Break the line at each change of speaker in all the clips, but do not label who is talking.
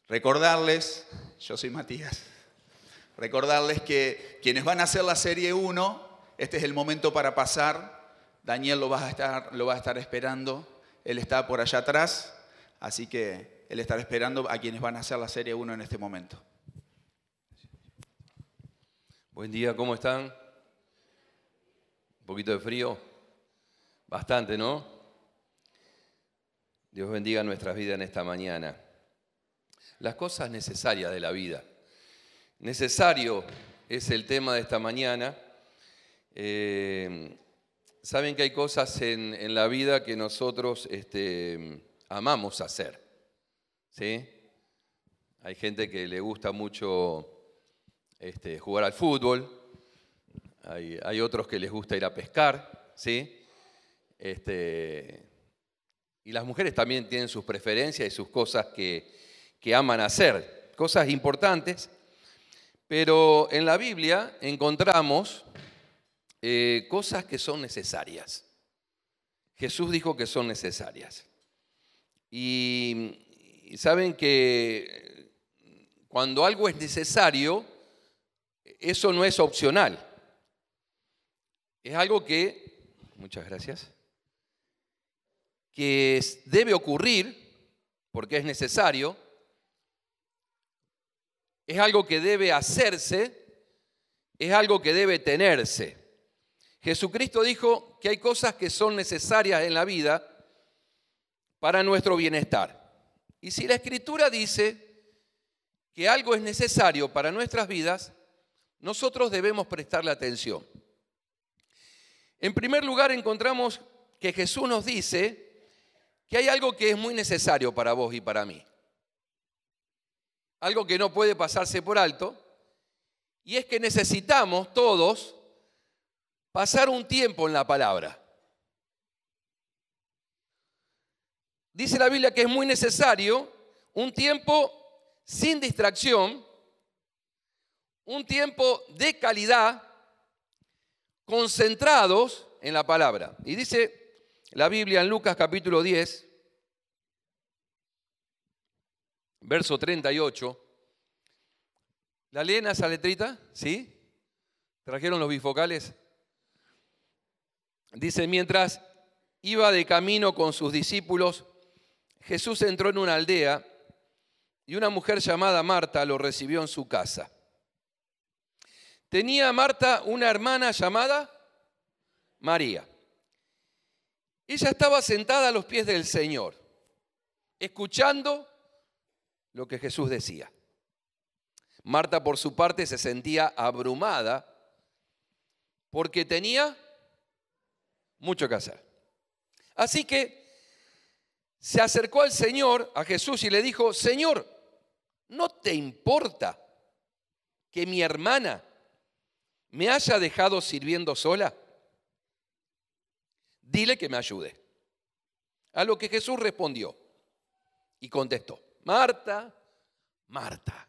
Recordarles, yo soy Matías, recordarles que quienes van a hacer la serie 1, este es el momento para pasar. Daniel lo va a estar esperando, él está por allá atrás, así que él estará esperando a quienes van a hacer la serie 1 en este momento.
Buen día, ¿cómo están? ¿Un poquito de frío? Bastante, ¿no? Dios bendiga nuestras vidas en esta mañana. Las cosas necesarias de la vida. Necesario es el tema de esta mañana. Saben que hay cosas en la vida que nosotros amamos hacer, ¿sí? Hay gente que le gusta mucho jugar al fútbol, hay otros que les gusta ir a pescar, ¿sí? Y las mujeres también tienen sus preferencias y sus cosas que aman hacer, cosas importantes, pero en la Biblia encontramos cosas que son necesarias. Jesús dijo que son necesarias. Y saben que cuando algo es necesario, eso no es opcional. Es algo que, muchas gracias, que debe ocurrir porque es necesario. Es algo que debe hacerse, es algo que debe tenerse. Jesucristo dijo que hay cosas que son necesarias en la vida para nuestro bienestar. Y si la Escritura dice que algo es necesario para nuestras vidas, nosotros debemos prestarle atención. En primer lugar, encontramos que Jesús nos dice que hay algo que es muy necesario para vos y para mí. Algo que no puede pasarse por alto, y es que necesitamos todos pasar un tiempo en la palabra. Dice la Biblia que es muy necesario un tiempo sin distracción, un tiempo de calidad, concentrados en la palabra. Y dice la Biblia en Lucas capítulo 10, verso 38. ¿La leen esa letrita? ¿Sí? ¿Trajeron los bifocales? Dice, mientras iba de camino con sus discípulos, Jesús entró en una aldea y una mujer llamada Marta lo recibió en su casa. Tenía Marta una hermana llamada María. Ella estaba sentada a los pies del Señor, escuchando lo que Jesús decía. Marta, por su parte, se sentía abrumada porque tenía mucho que hacer. Así que se acercó al Señor, a Jesús, y le dijo, Señor, ¿no te importa que mi hermana me haya dejado sirviendo sola? Dile que me ayude. A lo que Jesús respondió y contestó, Marta, Marta,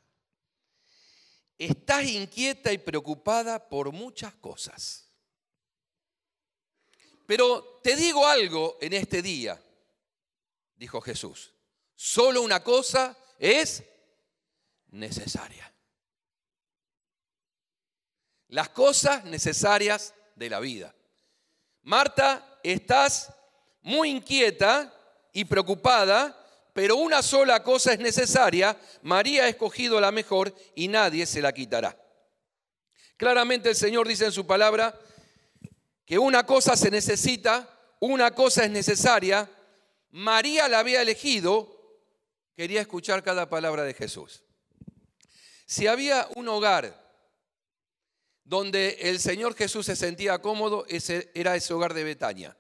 estás inquieta y preocupada por muchas cosas. Pero te digo algo en este día, dijo Jesús. Solo una cosa es necesaria. Las cosas necesarias de la vida. Marta, estás muy inquieta y preocupada, pero una sola cosa es necesaria. María ha escogido la mejor y nadie se la quitará. Claramente el Señor dice en su palabra que una cosa se necesita, una cosa es necesaria. María la había elegido, quería escuchar cada palabra de Jesús. Si había un hogar donde el Señor Jesús se sentía cómodo, era ese hogar de Betania.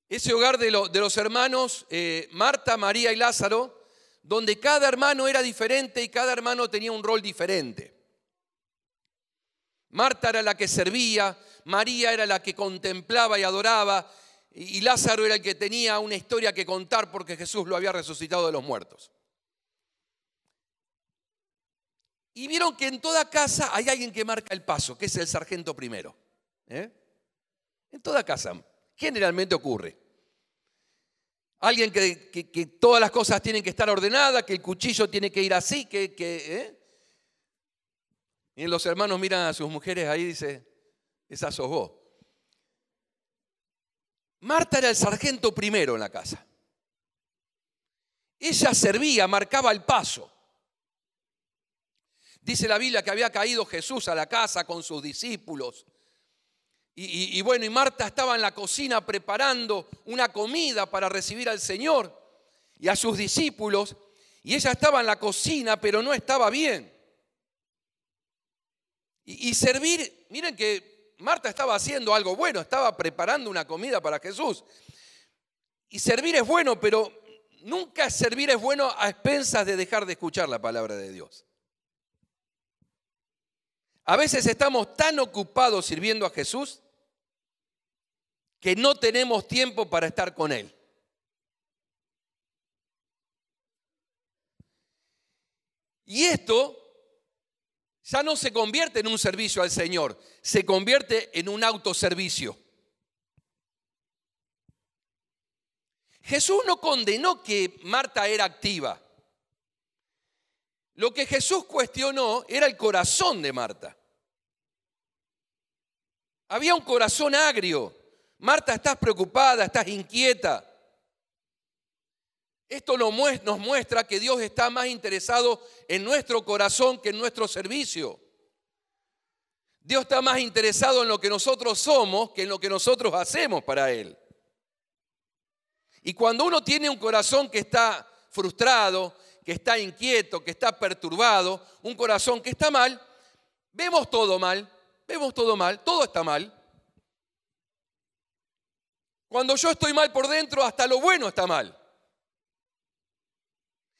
Ese hogar de los hermanos Marta, María y Lázaro, donde cada hermano era diferente y cada hermano tenía un rol diferente. Marta era la que servía, María era la que contemplaba y adoraba, y Lázaro era el que tenía una historia que contar porque Jesús lo había resucitado de los muertos. Y vieron que en toda casa hay alguien que marca el paso, que es el sargento primero. En toda casa, generalmente ocurre. Alguien que todas las cosas tienen que estar ordenadas, que el cuchillo tiene que ir así, Y los hermanos miran a sus mujeres ahí y dicen, esa sos vos. Marta era el sargento primero en la casa. Ella servía, marcaba el paso. Dice la Biblia que había caído Jesús a la casa con sus discípulos. Y Marta estaba en la cocina preparando una comida para recibir al Señor y a sus discípulos. Y ella estaba en la cocina, pero no estaba bien. Y servir, miren que Marta estaba haciendo algo bueno, estaba preparando una comida para Jesús. Y servir es bueno, pero nunca servir es bueno a expensas de dejar de escuchar la palabra de Dios. A veces estamos tan ocupados sirviendo a Jesús que no tenemos tiempo para estar con Él. Y esto ya no se convierte en un servicio al Señor, se convierte en un autoservicio. Jesús no condenó que Marta era activa. Lo que Jesús cuestionó era el corazón de Marta. Había un corazón agrio. Marta, estás preocupada, estás inquieta. Esto nos muestra que Dios está más interesado en nuestro corazón que en nuestro servicio. Dios está más interesado en lo que nosotros somos que en lo que nosotros hacemos para Él. Y cuando uno tiene un corazón que está frustrado, que está inquieto, que está perturbado, un corazón que está mal, vemos todo mal, todo está mal. Cuando yo estoy mal por dentro, hasta lo bueno está mal.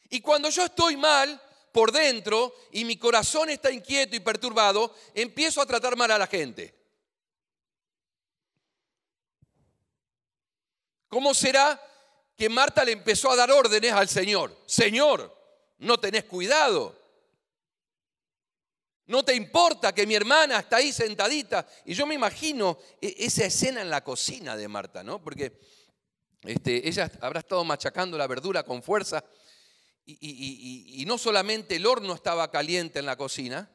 Y cuando yo estoy mal por dentro y mi corazón está inquieto y perturbado, empiezo a tratar mal a la gente. ¿Cómo será que Marta le empezó a dar órdenes al Señor? Señor, ¿no tenés cuidado? ¿No te importa que mi hermana está ahí sentadita? Y yo me imagino esa escena en la cocina de Marta, ¿no? Porque ella habrá estado machacando la verdura con fuerza y no solamente el horno estaba caliente en la cocina,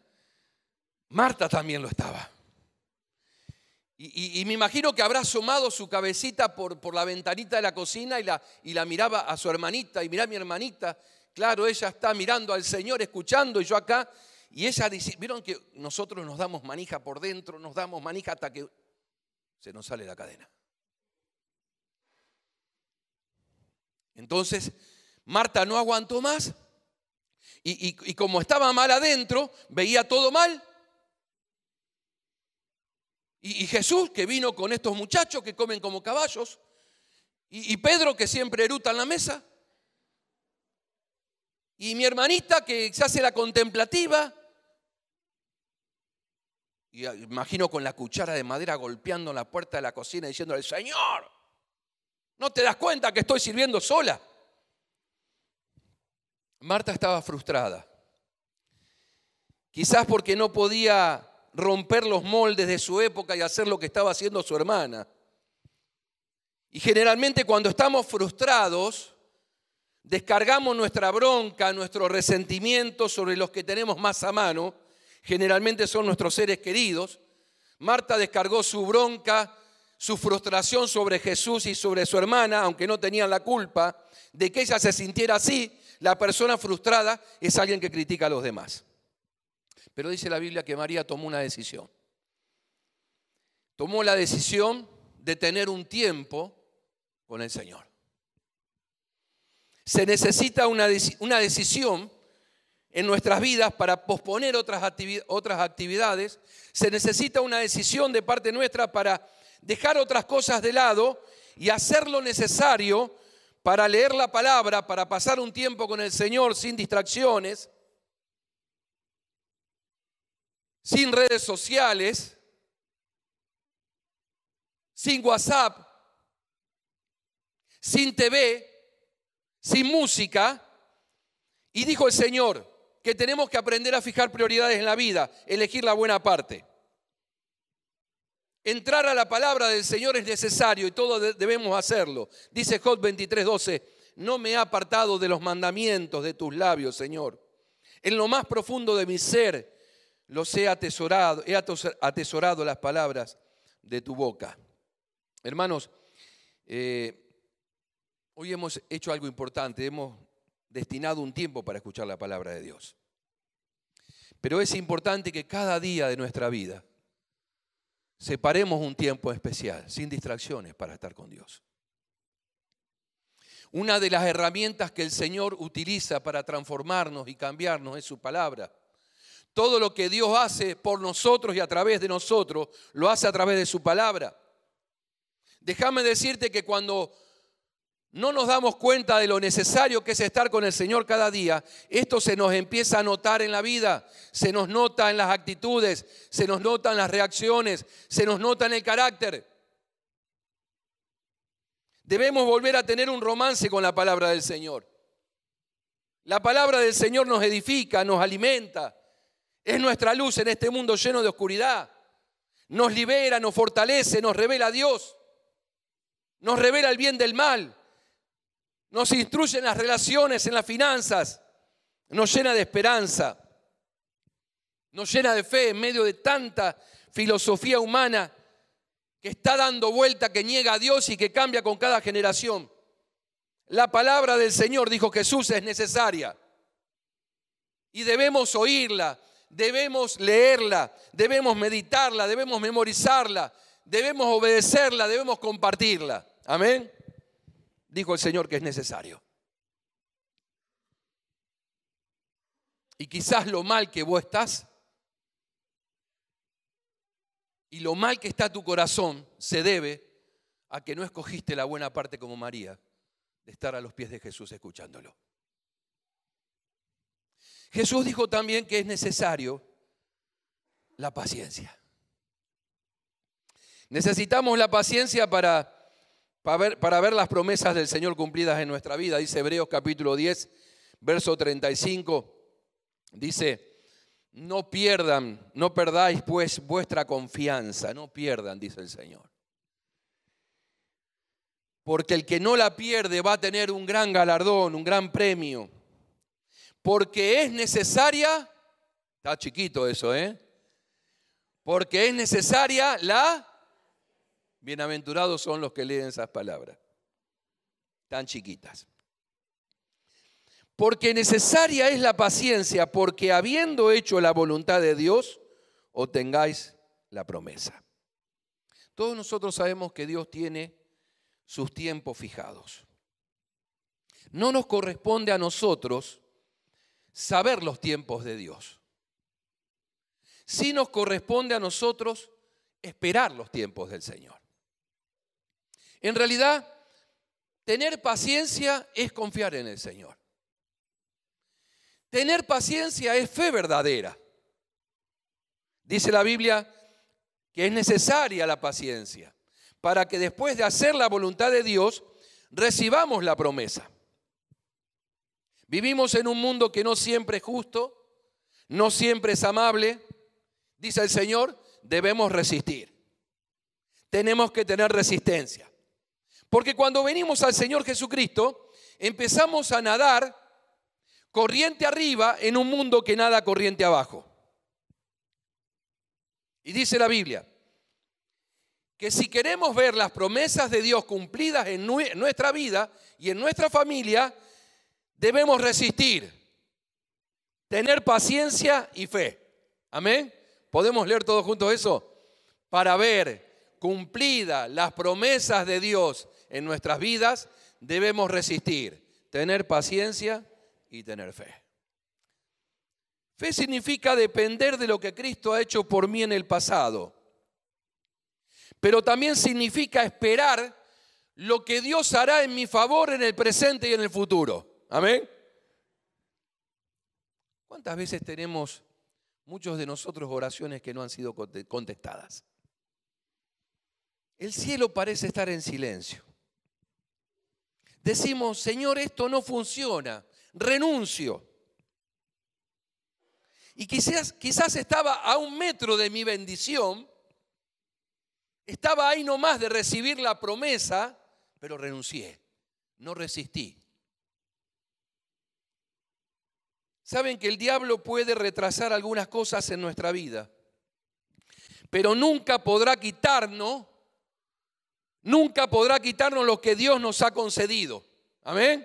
Marta también lo estaba. Y me imagino que habrá asomado su cabecita por la ventanita de la cocina y la miraba a su hermanita. Y mirá mi hermanita, claro, ella está mirando al Señor, escuchando, y yo acá. Y ella dice, vieron que nosotros nos damos manija por dentro, nos damos manija hasta que se nos sale la cadena. Entonces, Marta no aguantó más y como estaba mal adentro, veía todo mal. Y Jesús, que vino con estos muchachos que comen como caballos, y Pedro, que siempre eruta en la mesa, y mi hermanita, que se hace la contemplativa, y imagino con la cuchara de madera golpeando en la puerta de la cocina diciéndole, Señor, ¿no te das cuenta que estoy sirviendo sola? Marta estaba frustrada, quizás porque no podía romper los moldes de su época y hacer lo que estaba haciendo su hermana. Y generalmente cuando estamos frustrados, descargamos nuestra bronca, nuestro resentimiento sobre los que tenemos más a mano, generalmente son nuestros seres queridos. Marta descargó su bronca, su frustración sobre Jesús y sobre su hermana, aunque no tenían la culpa de que ella se sintiera así. La persona frustrada es alguien que critica a los demás. Pero dice la Biblia que María tomó una decisión. Tomó la decisión de tener un tiempo con el Señor. Se necesita una decisión en nuestras vidas para posponer otras actividades. Se necesita una decisión de parte nuestra para dejar otras cosas de lado y hacer lo necesario para leer la palabra, para pasar un tiempo con el Señor sin distracciones, sin redes sociales, sin WhatsApp, sin TV, sin música. Y dijo el Señor que tenemos que aprender a fijar prioridades en la vida, elegir la buena parte. entrar a la palabra del Señor es necesario y todos debemos hacerlo. Dice Job 23:12, no me he apartado de los mandamientos de tus labios, Señor. En lo más profundo de mi ser los he atesorado las palabras de tu boca. Hermanos, hoy hemos hecho algo importante, hemos destinado un tiempo para escuchar la palabra de Dios. Pero es importante que cada día de nuestra vida separemos un tiempo especial, sin distracciones, para estar con Dios. Una de las herramientas que el Señor utiliza para transformarnos y cambiarnos es su palabra. Todo lo que Dios hace por nosotros y a través de nosotros, lo hace a través de su palabra. Déjame decirte que cuando no nos damos cuenta de lo necesario que es estar con el Señor cada día, esto se nos empieza a notar en la vida, se nos nota en las actitudes, se nos nota en las reacciones, se nos nota en el carácter. Debemos volver a tener un romance con la palabra del Señor. La palabra del Señor nos edifica, nos alimenta, es nuestra luz en este mundo lleno de oscuridad. Nos libera, nos fortalece, nos revela a Dios, nos revela el bien del mal. Nos instruye en las relaciones, en las finanzas, nos llena de esperanza, nos llena de fe en medio de tanta filosofía humana que está dando vuelta, que niega a Dios y que cambia con cada generación. La palabra del Señor, dijo Jesús, es necesaria y debemos oírla, debemos leerla, debemos meditarla, debemos memorizarla, debemos obedecerla, debemos compartirla. Amén. Dijo el Señor que es necesario. Y quizás lo mal que vos estás y lo mal que está tu corazón se debe a que no escogiste la buena parte como María, de estar a los pies de Jesús escuchándolo. Jesús dijo también que es necesario la paciencia. Necesitamos la paciencia para ver las promesas del Señor cumplidas en nuestra vida. Dice Hebreos capítulo 10, verso 35, dice, no perdáis pues vuestra confianza, no pierdan, dice el Señor. Porque el que no la pierde va a tener un gran galardón, un gran premio. Porque es necesaria, está chiquito eso, porque es necesaria bienaventurados son los que leen esas palabras, tan chiquitas. Porque necesaria es la paciencia, porque habiendo hecho la voluntad de Dios, obtengáis la promesa. Todos nosotros sabemos que Dios tiene sus tiempos fijados. No nos corresponde a nosotros saber los tiempos de Dios. Sí nos corresponde a nosotros esperar los tiempos del Señor. En realidad, tener paciencia es confiar en el Señor. Tener paciencia es fe verdadera. Dice la Biblia que es necesaria la paciencia para que después de hacer la voluntad de Dios recibamos la promesa. Vivimos en un mundo que no siempre es justo, no siempre es amable. Dice el Señor, debemos resistir. Tenemos que tener resistencia. Porque cuando venimos al Señor Jesucristo, empezamos a nadar corriente arriba en un mundo que nada corriente abajo. Y dice la Biblia que si queremos ver las promesas de Dios cumplidas en nuestra vida y en nuestra familia, debemos resistir, tener paciencia y fe. Amén. ¿Podemos leer todos juntos eso? Para ver cumplidas las promesas de Dios en nuestras vidas, debemos resistir, tener paciencia y tener fe. Fe significa depender de lo que Cristo ha hecho por mí en el pasado. Pero también significa esperar lo que Dios hará en mi favor en el presente y en el futuro. Amén. ¿Cuántas veces tenemos muchos de nosotros oraciones que no han sido contestadas? El cielo parece estar en silencio. Decimos, Señor, esto no funciona, renuncio. Y quizás estaba a 1 metro de mi bendición Estaba ahí nomás de recibir la promesa, pero renuncié, no resistí. Saben que el diablo puede retrasar algunas cosas en nuestra vida, pero nunca podrá quitarnos lo que Dios nos ha concedido. Amén.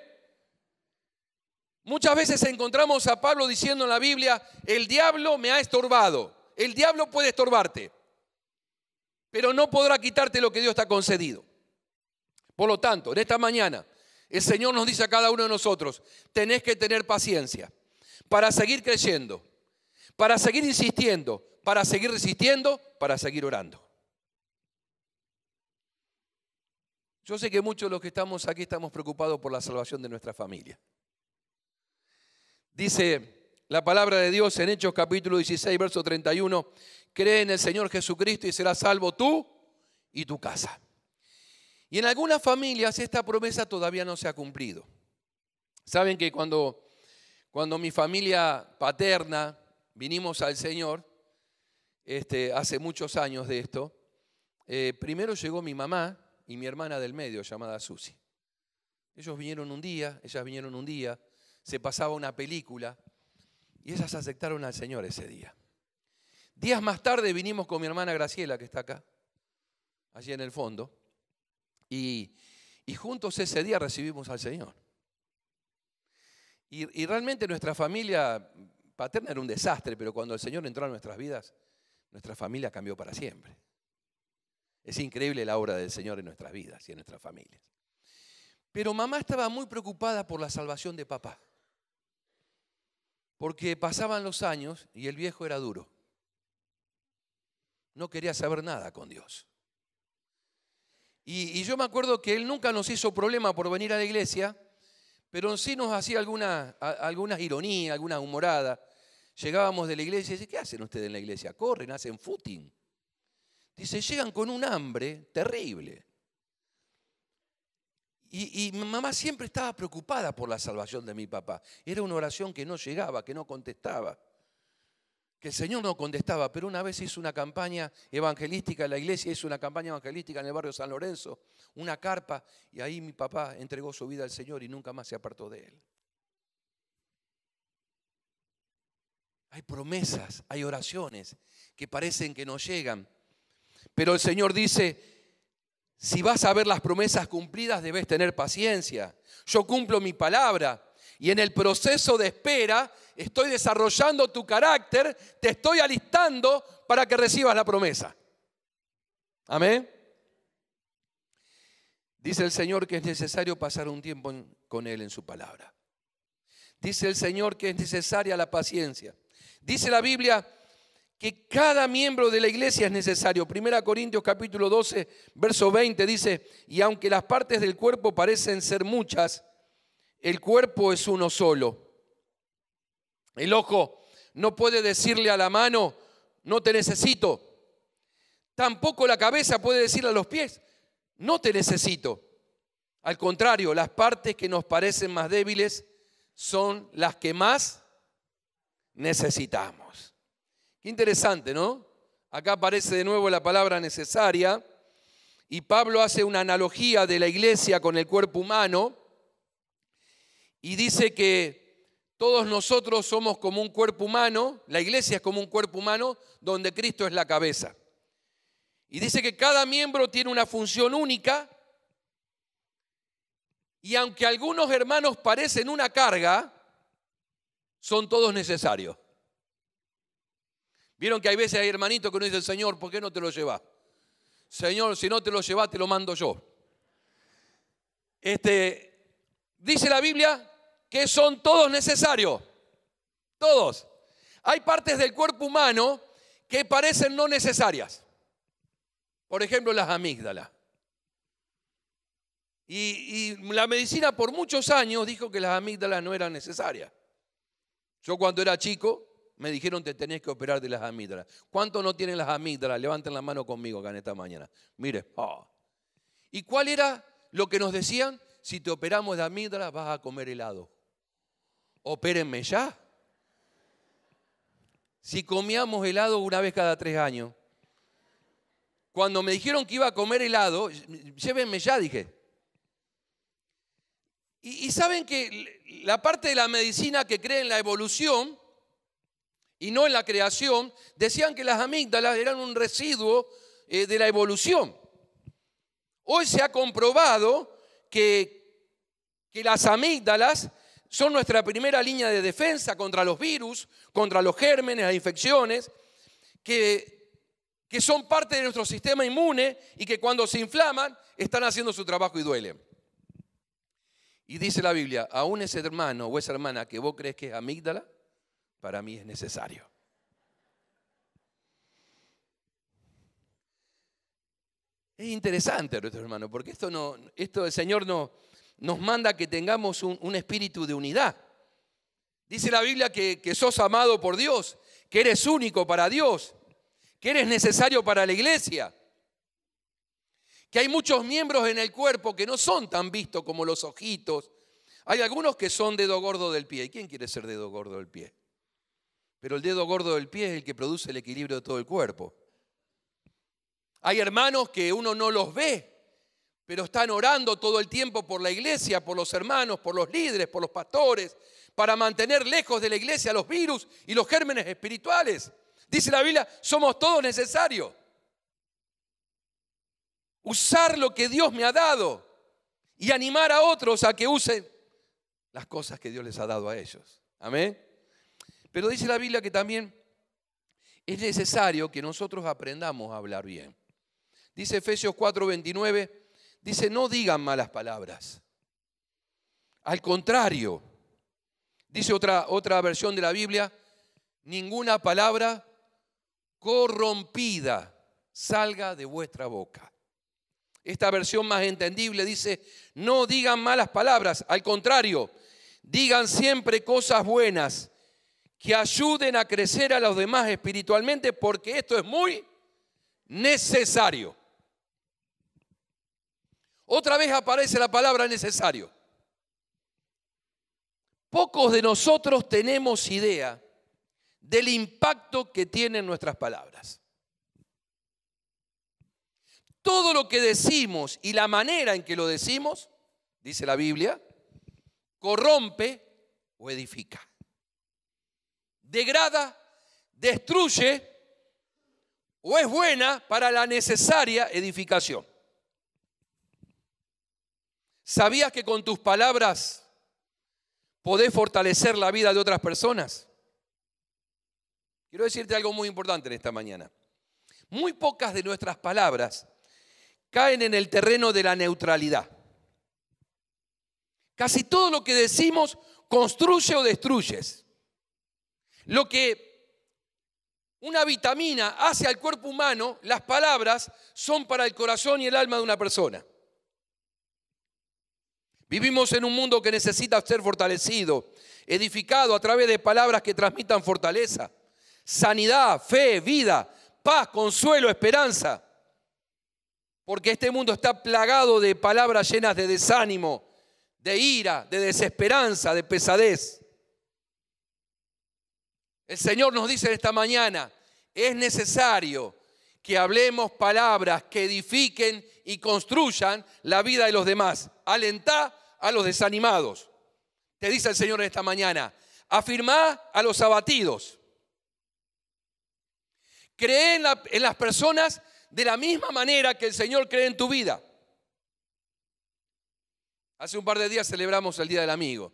Muchas veces encontramos a Pablo diciendo en la Biblia, el diablo me ha estorbado. El diablo puede estorbarte, pero no podrá quitarte lo que Dios te ha concedido. Por lo tanto, en esta mañana, el Señor nos dice a cada uno de nosotros, tenés que tener paciencia para seguir creyendo, para seguir insistiendo, para seguir resistiendo, para seguir orando. Yo sé que muchos de los que estamos aquí estamos preocupados por la salvación de nuestra familia. Dice la palabra de Dios en Hechos capítulo 16, verso 31, cree en el Señor Jesucristo y serás salvo tú y tu casa. Y en algunas familias esta promesa todavía no se ha cumplido. Saben que cuando mi familia paterna vinimos al Señor, hace muchos años de esto, primero llegó mi mamá y mi hermana del medio, llamada Susi. Ellas vinieron un día, se pasaba una película y ellas aceptaron al Señor ese día. Días más tarde vinimos con mi hermana Graciela, que está acá, allí en el fondo, y juntos ese día recibimos al Señor. Y realmente nuestra familia paterna era un desastre, pero cuando el Señor entró a nuestras vidas, nuestra familia cambió para siempre. Es increíble la obra del Señor en nuestras vidas y en nuestras familias. Pero mamá estaba muy preocupada por la salvación de papá, porque pasaban los años y el viejo era duro. No quería saber nada con Dios. Y yo me acuerdo que él nunca nos hizo problema por venir a la iglesia, pero sí nos hacía algunas ironías, alguna humorada. Llegábamos de la iglesia y dice, ¿qué hacen ustedes en la iglesia? Corren, hacen footing. Dice, llegan con un hambre terrible. Y mi mamá siempre estaba preocupada por la salvación de mi papá. Era una oración que no llegaba, que no contestaba. Que el Señor no contestaba, pero una vez hizo una campaña evangelística, la iglesia hizo una campaña evangelística en el barrio San Lorenzo, una carpa, y ahí mi papá entregó su vida al Señor y nunca más se apartó de él. Hay promesas, hay oraciones que parecen que no llegan, pero el Señor dice, si vas a ver las promesas cumplidas, debes tener paciencia. Yo cumplo mi palabra. Y en el proceso de espera estoy desarrollando tu carácter, te estoy alistando para que recibas la promesa. Amén. Dice el Señor que es necesario pasar un tiempo con Él en su palabra. Dice el Señor que es necesaria la paciencia. Dice la Biblia que cada miembro de la iglesia es necesario. 1 Corintios capítulo 12, verso 20 dice, y aunque las partes del cuerpo parecen ser muchas, el cuerpo es uno solo. El ojo no puede decirle a la mano, no te necesito. Tampoco la cabeza puede decirle a los pies, no te necesito. Al contrario, las partes que nos parecen más débiles son las que más necesitamos. Qué interesante, ¿no? Acá aparece de nuevo la palabra necesaria y Pablo hace una analogía de la iglesia con el cuerpo humano. Y dice que todos nosotros somos como un cuerpo humano, la iglesia es como un cuerpo humano donde Cristo es la cabeza. Y dice que cada miembro tiene una función única y aunque algunos hermanos parecen una carga, son todos necesarios. Vieron que hay veces hay hermanitos que nos dicen, Señor, ¿por qué no te lo llevas? Señor, si no te lo llevas, te lo mando yo. Dice la Biblia que son todos necesarios, todos. Hay partes del cuerpo humano que parecen no necesarias. Por ejemplo, las amígdalas. Y la medicina por muchos años dijo que las amígdalas no eran necesarias. Yo cuando era chico me dijeron te tenés que operar de las amígdalas. ¿Cuántos no tienen las amígdalas? Levanten la mano conmigo acá en esta mañana. Mire. Oh. ¿Y cuál era lo que nos decían? Si te operamos de amígdalas vas a comer helado. Opérenme ya. Si comíamos helado una vez cada 3 años. cuando me dijeron que iba a comer helado, llévenme ya, dije. Y saben que la parte de la medicina que cree en la evolución y no en la creación, decían que las amígdalas eran un residuo de la evolución. Hoy se ha comprobado que las amígdalas son nuestra primera línea de defensa contra los virus, contra los gérmenes, las infecciones, que son parte de nuestro sistema inmune y que cuando se inflaman están haciendo su trabajo y duelen. Y dice la Biblia, aún ese hermano o esa hermana que vos crees que es amígdala, para mí es necesario. Es interesante, nuestro hermano, porque esto el Señor nos manda que tengamos un espíritu de unidad. Dice la Biblia que sos amado por Dios, que eres único para Dios, que eres necesario para la iglesia, que hay muchos miembros en el cuerpo que no son tan vistos como los ojitos. Hay algunos que son dedo gordo del pie. ¿Y quién quiere ser dedo gordo del pie? Pero el dedo gordo del pie es el que produce el equilibrio de todo el cuerpo. Hay hermanos que uno no los ve, pero están orando todo el tiempo por la iglesia, por los hermanos, por los líderes, por los pastores, para mantener lejos de la iglesia los virus y los gérmenes espirituales. Dice la Biblia, somos todos necesarios. Usar lo que Dios me ha dado y animar a otros a que usen las cosas que Dios les ha dado a ellos. Amén. Pero dice la Biblia que también es necesario que nosotros aprendamos a hablar bien. Dice Efesios 4:29, dice, no digan malas palabras. Al contrario, dice otra versión de la Biblia, ninguna palabra corrompida salga de vuestra boca. Esta versión más entendible dice, no digan malas palabras, al contrario, digan siempre cosas buenas que ayuden a crecer a los demás espiritualmente, porque esto es muy necesario. Otra vez aparece la palabra necesario. Pocos de nosotros tenemos idea del impacto que tienen nuestras palabras. Todo lo que decimos y la manera en que lo decimos, dice la Biblia, corrompe o edifica. Degrada, destruye o es buena para la necesaria edificación. ¿Sabías que con tus palabras podés fortalecer la vida de otras personas? Quiero decirte algo muy importante en esta mañana. Muy pocas de nuestras palabras caen en el terreno de la neutralidad. Casi todo lo que decimos construye o destruyes. Lo que una vitamina hace al cuerpo humano, las palabras son para el corazón y el alma de una persona. Vivimos en un mundo que necesita ser fortalecido, edificado a través de palabras que transmitan fortaleza, sanidad, fe, vida, paz, consuelo, esperanza. Porque este mundo está plagado de palabras llenas de desánimo, de ira, de desesperanza, de pesadez. El Señor nos dice esta mañana, es necesario que hablemos palabras que edifiquen y construyan la vida de los demás. Alentá a los desanimados. Te dice el Señor esta mañana, afirmá a los abatidos. Cree en las personas de la misma manera que el Señor cree en tu vida. Hace un par de días celebramos el Día del Amigo.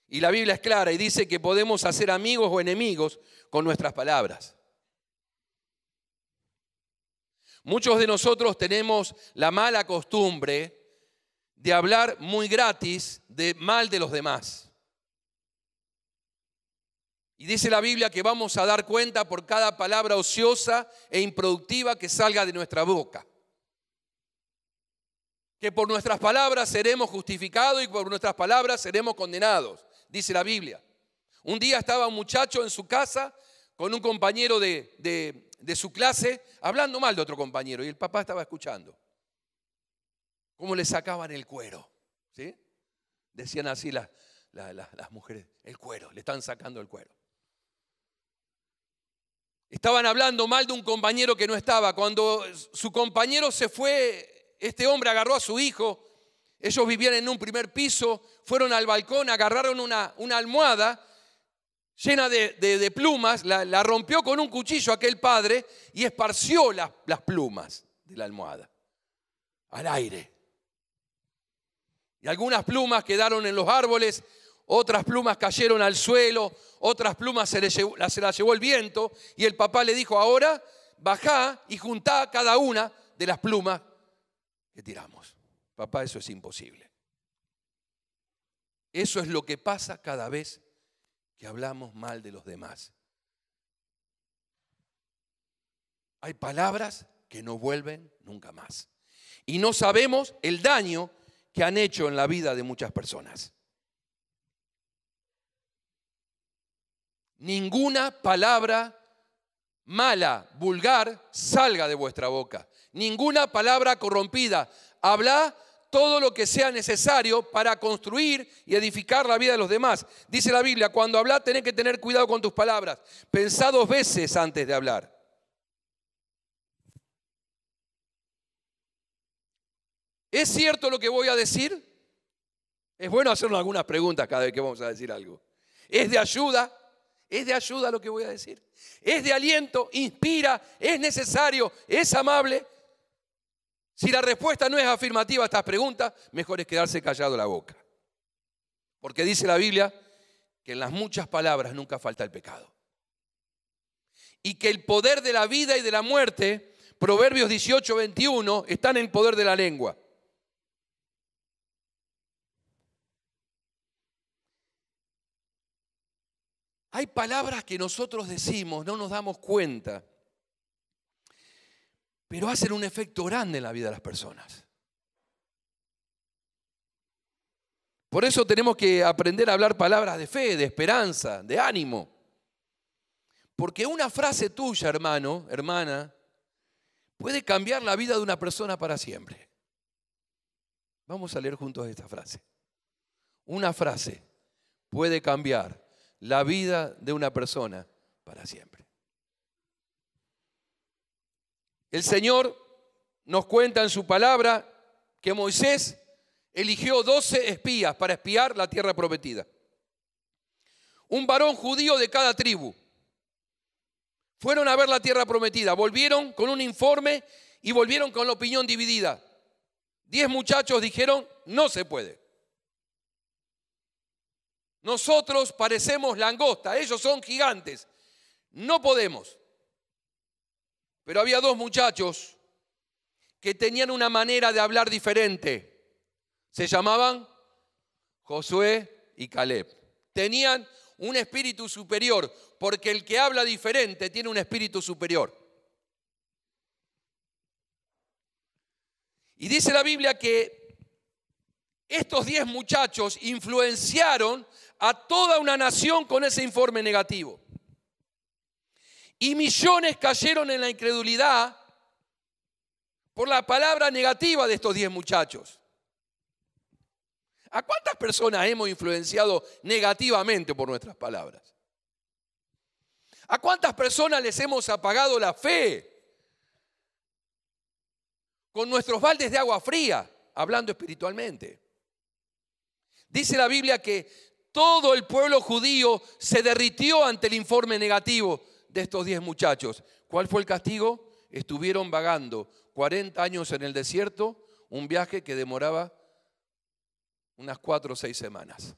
Y la Biblia es clara y dice que podemos hacer amigos o enemigos con nuestras palabras. Muchos de nosotros tenemos la mala costumbre de hablar muy gratis mal de los demás. Y dice la Biblia que vamos a dar cuenta por cada palabra ociosa e improductiva que salga de nuestra boca. Que por nuestras palabras seremos justificados y por nuestras palabras seremos condenados, dice la Biblia. Un día estaba un muchacho en su casa con un compañero de su clase hablando mal de otro compañero y el papá estaba escuchando. Cómo le sacaban el cuero, ¿sí? Decían así las mujeres, el cuero, le están sacando el cuero. Estaban hablando mal de un compañero que no estaba. Cuando su compañero se fue, este hombre agarró a su hijo. Ellos vivían en un primer piso, fueron al balcón, agarraron una almohada llena de plumas, la rompió con un cuchillo aquel padre y esparció las plumas de la almohada al aire. Y algunas plumas quedaron en los árboles, otras plumas cayeron al suelo, otras plumas se las llevó el viento, y el papá le dijo: ahora bajá y juntá cada una de las plumas que tiramos. Papá, eso es imposible. Eso es lo que pasa cada vez que hablamos mal de los demás. Hay palabras que no vuelven nunca más. Y no sabemos el daño que han hecho en la vida de muchas personas. Ninguna palabra mala, vulgar, salga de vuestra boca. Ninguna palabra corrompida. Habla todo lo que sea necesario para construir y edificar la vida de los demás. Dice la Biblia: cuando hablas tenés que tener cuidado con tus palabras. Pensá 2 veces antes de hablar. ¿Es cierto lo que voy a decir? Es bueno hacernos algunas preguntas cada vez que vamos a decir algo. ¿Es de ayuda? ¿Es de ayuda lo que voy a decir? ¿Es de aliento? ¿Inspira? ¿Es necesario? ¿Es amable? Si la respuesta no es afirmativa a estas preguntas, mejor es quedarse callado la boca. Porque dice la Biblia que en las muchas palabras nunca falta el pecado. Y que el poder de la vida y de la muerte, Proverbios 18, 21, están en el poder de la lengua. Hay palabras que nosotros decimos, no nos damos cuenta, pero hacen un efecto grande en la vida de las personas. Por eso tenemos que aprender a hablar palabras de fe, de esperanza, de ánimo. Porque una frase tuya, hermano, hermana, puede cambiar la vida de una persona para siempre. Vamos a leer juntos esta frase. Una frase puede cambiar la vida de una persona para siempre. El Señor nos cuenta en su palabra que Moisés eligió 12 espías para espiar la tierra prometida. Un varón judío de cada tribu. Fueron a ver la tierra prometida, volvieron con un informe y volvieron con la opinión dividida. 10 muchachos dijeron: no se puede. Nosotros parecemos langosta, ellos son gigantes. No podemos. Pero había 2 muchachos que tenían una manera de hablar diferente. Se llamaban Josué y Caleb. Tenían un espíritu superior, porque el que habla diferente tiene un espíritu superior. Y dice la Biblia que estos 10 muchachos influenciaron a toda una nación con ese informe negativo. Y millones cayeron en la incredulidad por la palabra negativa de estos 10 muchachos. ¿A cuántas personas hemos influenciado negativamente por nuestras palabras? ¿A cuántas personas les hemos apagado la fe con nuestros baldes de agua fría, hablando espiritualmente? Dice la Biblia que todo el pueblo judío se derritió ante el informe negativo de estos 10 muchachos. ¿Cuál fue el castigo? Estuvieron vagando 40 años en el desierto, un viaje que demoraba unas 4 o 6 semanas.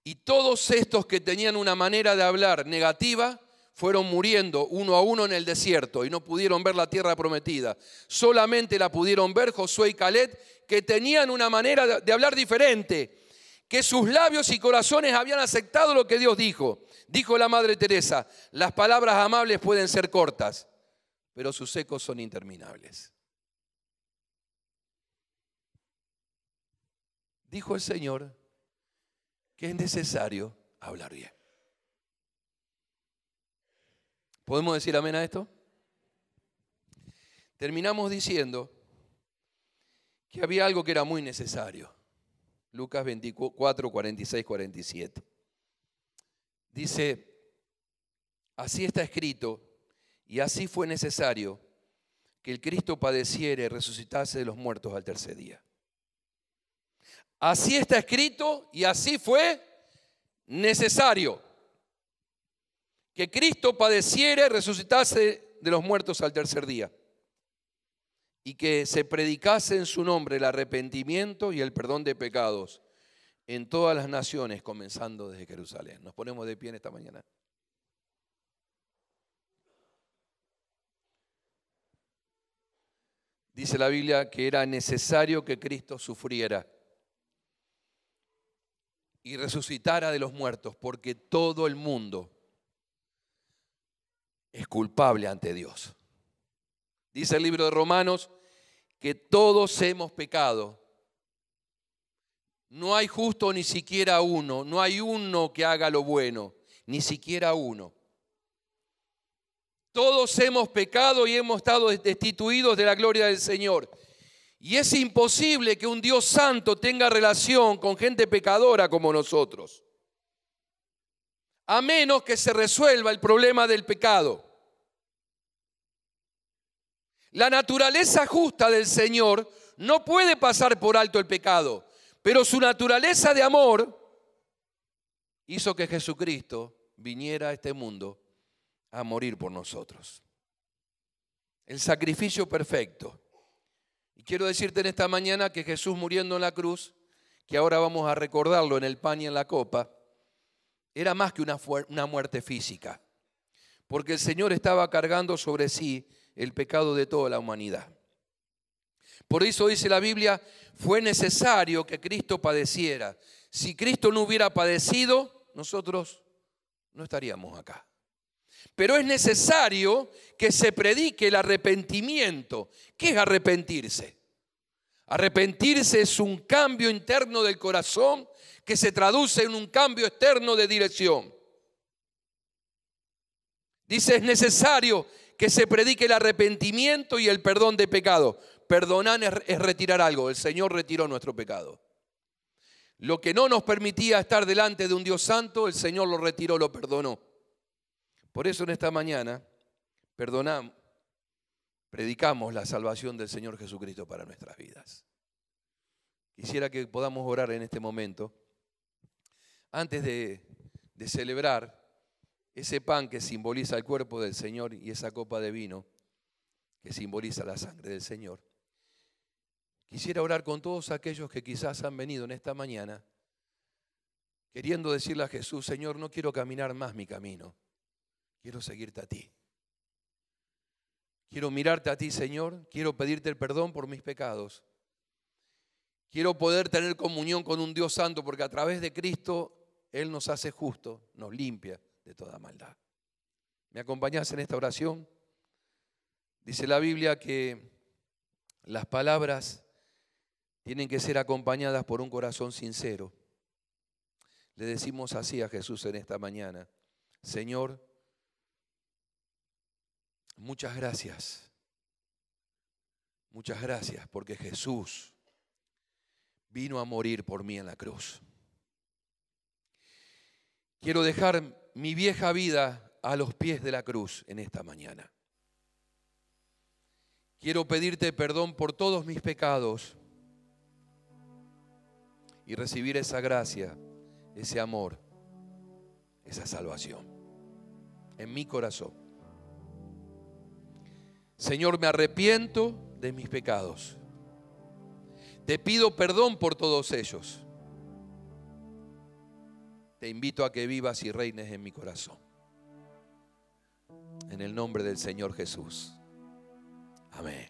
Y todos estos que tenían una manera de hablar negativa fueron muriendo uno a uno en el desierto y no pudieron ver la tierra prometida. Solamente la pudieron ver Josué y Caleb, que tenían una manera de hablar diferente, que sus labios y corazones habían aceptado lo que Dios dijo. Dijo la Madre Teresa: las palabras amables pueden ser cortas, pero sus ecos son interminables. Dijo el Señor que es necesario hablar bien. ¿Podemos decir amén a esto? Terminamos diciendo que había algo que era muy necesario. Lucas 24, 46, 47. Dice: así está escrito, y así fue necesario que el Cristo padeciera y resucitase de los muertos al tercer día. Así está escrito y así fue necesario que Cristo padeciera y resucitase de los muertos al tercer día, y que se predicase en su nombre el arrepentimiento y el perdón de pecados en todas las naciones, comenzando desde Jerusalén. Nos ponemos de pie en esta mañana. Dice la Biblia que era necesario que Cristo sufriera y resucitara de los muertos, porque todo el mundo es culpable ante Dios. Dice el libro de Romanos que todos hemos pecado. No hay justo ni siquiera uno, no hay uno que haga lo bueno, ni siquiera uno. Todos hemos pecado y hemos estado destituidos de la gloria del Señor. Y es imposible que un Dios santo tenga relación con gente pecadora como nosotros, a menos que se resuelva el problema del pecado. La naturaleza justa del Señor no puede pasar por alto el pecado, pero su naturaleza de amor hizo que Jesucristo viniera a este mundo a morir por nosotros. El sacrificio perfecto. Y quiero decirte en esta mañana que Jesús muriendo en la cruz, que ahora vamos a recordarlo en el pan y en la copa, era más que una muerte física, porque el Señor estaba cargando sobre sí el pecado de toda la humanidad. Por eso dice la Biblia, fue necesario que Cristo padeciera. Si Cristo no hubiera padecido, nosotros no estaríamos acá. Pero es necesario que se predique el arrepentimiento. ¿Qué es arrepentirse? Arrepentirse es un cambio interno del corazón que se traduce en un cambio externo de dirección. Dice, es necesario que se predique el arrepentimiento y el perdón de pecado. Perdonar es retirar algo. El Señor retiró nuestro pecado. Lo que no nos permitía estar delante de un Dios santo, el Señor lo retiró, lo perdonó. Por eso en esta mañana predicamos la salvación del Señor Jesucristo para nuestras vidas. Quisiera que podamos orar en este momento, antes de celebrar ese pan que simboliza el cuerpo del Señor y esa copa de vino que simboliza la sangre del Señor. Quisiera orar con todos aquellos que quizás han venido en esta mañana queriendo decirle a Jesús, Señor, no quiero caminar más mi camino, quiero seguirte a ti. Quiero mirarte a ti, Señor, quiero pedirte el perdón por mis pecados. Quiero poder tener comunión con un Dios santo porque a través de Cristo Él nos hace justos, nos limpia de toda maldad. ¿Me acompañás en esta oración? Dice la Biblia que las palabras tienen que ser acompañadas por un corazón sincero. Le decimos así a Jesús en esta mañana, Señor, muchas gracias porque Jesús vino a morir por mí en la cruz. Quiero dejar mi vieja vida a los pies de la cruz en esta mañana. Quiero pedirte perdón por todos mis pecados y recibir esa gracia, ese amor, esa salvación en mi corazón. Señor, me arrepiento de mis pecados. Te pido perdón por todos ellos. Te invito a que vivas y reines en mi corazón. En el nombre del Señor Jesús. Amén.